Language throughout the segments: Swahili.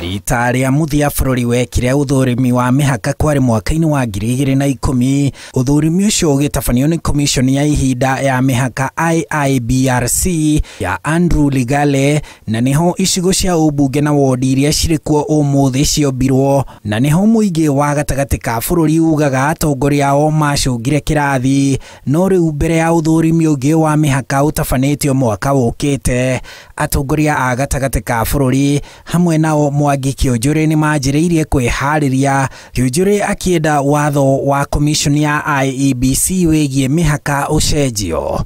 Rita rĩa muthia bũrũri wekire ũthũrimi wa mĩhaka kwarĩ mwaka-inĩ wa 2010. Ũthũrimi ũcio ũgĩtabanio nĩ Commission ya ihinda ya mĩhaka IIBRC ya Andrew Ligale, na niho icigo cia ũmbunge na wodi iria cirĩ kuo ũmũthĩ ciombirwo, na niho mũingĩ wa gatagatĩ ka bũrũri ugaga atongoria ao macũngire kĩrathi. No rĩu mbere ya ũthũrimi ũngĩ wa mĩhaka ũtabanĩtio mwaka ũkĩte, atongoria a gatagatĩ ka bũrũri hamwe nao Mwangi Kĩũnjũrĩ nĩ manjĩrĩirie kwĩharĩria, Kĩũnjũrĩ akĩenda watho wa Commission ya IEBC wĩgiĩ mĩhaka ũcenjio.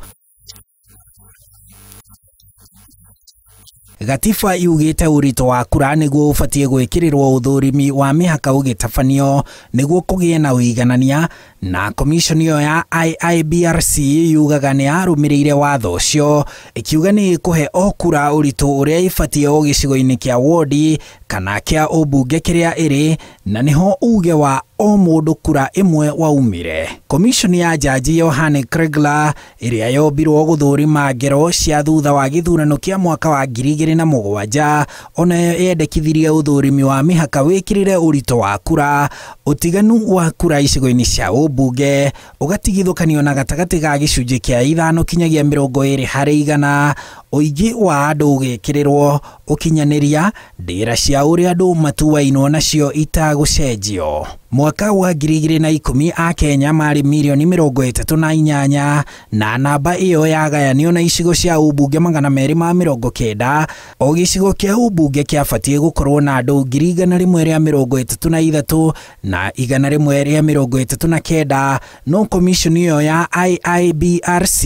Gatiba yugĩte ũritũ wa kura nĩguo ũbatiĩ gwĩkĩrĩrwo ũthũrimi wa mĩhaka ũgĩtabanio nĩguo kũgĩe na ũiganania, na commission ĩyo ya IIBRC yugaga nĩ yarũmĩrĩire watho ũcio, ĩkiuga nĩ ĩkũhe o kura ũritũ ũrĩa ĩbatiĩ o gĩcigo-inĩ kĩa wodi kana kĩa ũmbunge kĩrĩa ĩrĩ, na nĩho uge wa o mũndũ kura ĩmwe waumire. Commission ya Jaji Yohane Kregler ĩrĩa yombirwo gũthũrima ngero cia thutha wa gĩthurano kĩa mwaka wa 2007 onayo yendekithirie ũthũrimi wa mĩhaka wĩkĩrĩre ũritũ wa kura, ũtiganu wa kura icigo-inĩ cia ũmbunge ũgatigithũkanio na gatagatĩ ga gĩcunjĩ kĩa 5 kinyagia 20 harĩ 100, ũingĩ wa andũ ũgĩkĩrĩrwo ũkinyanĩria ndĩra cia ũrĩa andũ matuainwo nacio itagũcenjio. Mwaka wa 2010 a Kenya marĩ milioni 38 na namba ĩyo yagayanio na icigo cia ũmbunge 290. O gĩcigo kĩa ũmbunge kĩabatiĩ gũkorwo na andũ 133 na 139, no commission ĩyo ya IIBRC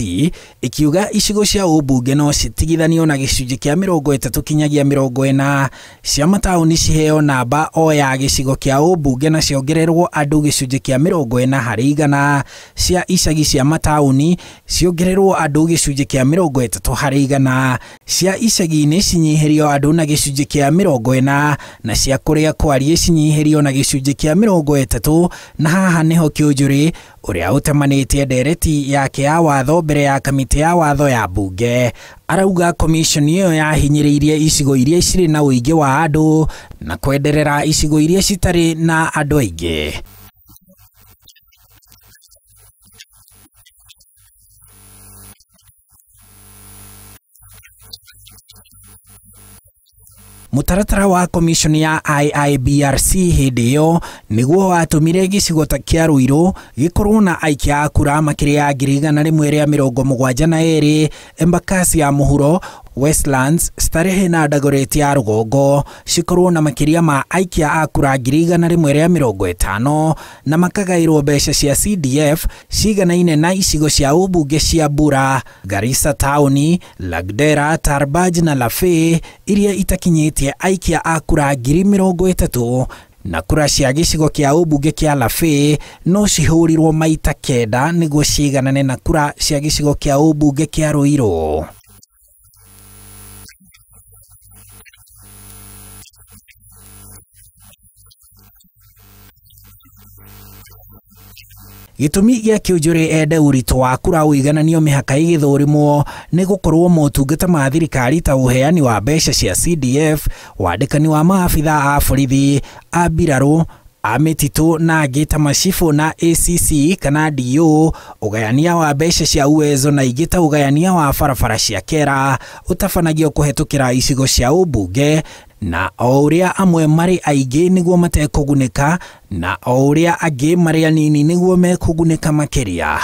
ikiuga icigo cia ũmbunge no citigithanio na gĩcunjĩ kĩa 30 kinyagia 40 cia mataũni ciheo namba o ya gĩcigo kĩa ũmbunge na ciongererwo andũ gĩcunjĩ kĩa 40 harĩ 100, cia icagi cia mataũni ciongererwo andũ gĩcunjĩ kĩa 30 harĩ 100, cia icagi-inĩ cinyihĩrio andũ na gĩcunjĩ kĩa 40 na cia kũrĩa kwarie cinyihĩrio na gĩcunjĩ kĩa 30. Na haha nĩho Kĩũnjũrĩ ũrĩa ũtemanĩtie ndereti yake ya watho mbere ya kamĩtĩ ya watho ya mbunge arauga commission ĩyo yahinyĩrĩirie icigo iria cirĩ na ũingĩ wa andũ na kwenderera icigo iria citarĩ na andũ aingĩ. Mũtaratara wa commission ya IIBRC hĩndĩ ĩyo nĩguo watũmire gĩcigo ta kĩa Ruiru gĩkorwo na aikia a kura makĩria ya 172, Embakasi ya mũhuro, Westlands, Starehe na Dagoretti ya rũgongo cikorwo na makĩria ma aikia a kura 150 na makagaĩrwo mbeca cia CDF ciganaine na icigo cia ũmbunge cia Bura, Garissa Taũni, Lagdera, Tarbaj na Lafey iria itakinyĩtie aikia a kura 30,000, na kura cia gĩcigo kĩa ũmbunge kĩa Lafey no cihũrirwo maita 9 nĩguo ciganane na kura cia gĩcigo kĩa ũmbunge kĩa Ruiru. Gĩtũmi gĩa Kĩũnjũrĩ ende ũritũ wa kura ũigananio mĩhaka igĩthũrimwo nĩ gũkorwo motungata ma thirikari ta ũheani wa mbeca cia CDF, wandĩkani wa maabitha a borithi, a mbirarũ, a mĩtitũ na angĩ ta macibũ na ACC kana DO, ũgayania wa mbeca cia Uwezo na ingĩ ta ũgayania wa barabara cia kera ũtabanagio kũhetũkĩra icigo cia ũmbunge, na o ũrĩa amwe marĩ aingĩ nĩguo matekũgunĩka na o ũrĩa angĩ marĩ anini nĩguo mekũgunĩka makĩria.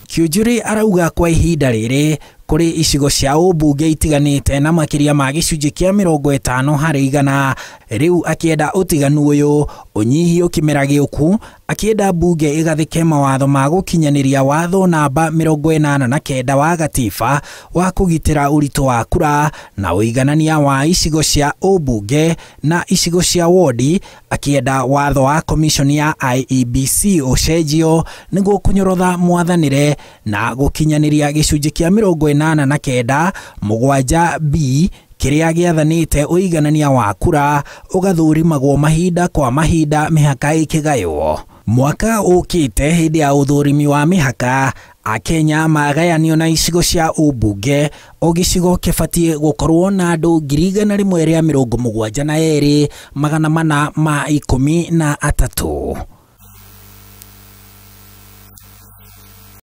Kĩũnjũrĩ arauga kwa ihinda rĩrĩ kũrĩ icigo cia ũmbunge itiganĩte na makĩria ma gĩcunjĩ kĩa 50 harĩ 100, rĩu akĩenda ũtiganu ũyũ ũnyihio kĩmera gĩũku, akĩenda mbunge ĩgathĩke mawatho ma gũkinyanĩria watho namba 89 wa gatiba wa kũgitĩra ũritũ wa kura na ũiganania wa icigo cia ũmbunge na icigo cia wodi, akĩenda watho wa commission ya IEBC ũcenjio nĩguo kũnyorotha mwathanĩre na gũkinyanĩria gĩcunjĩ kĩa 89 7B kiria giathanite uiganania wa kura ugathurimagwo mahinda kwa mahinda mihaka ikigayo. Mwaka ukite hindi ya uthurimi wa mihaka Akenya magayanio na icigo cia ubunge o gicigo kibatie gukorwo na andu 172,413.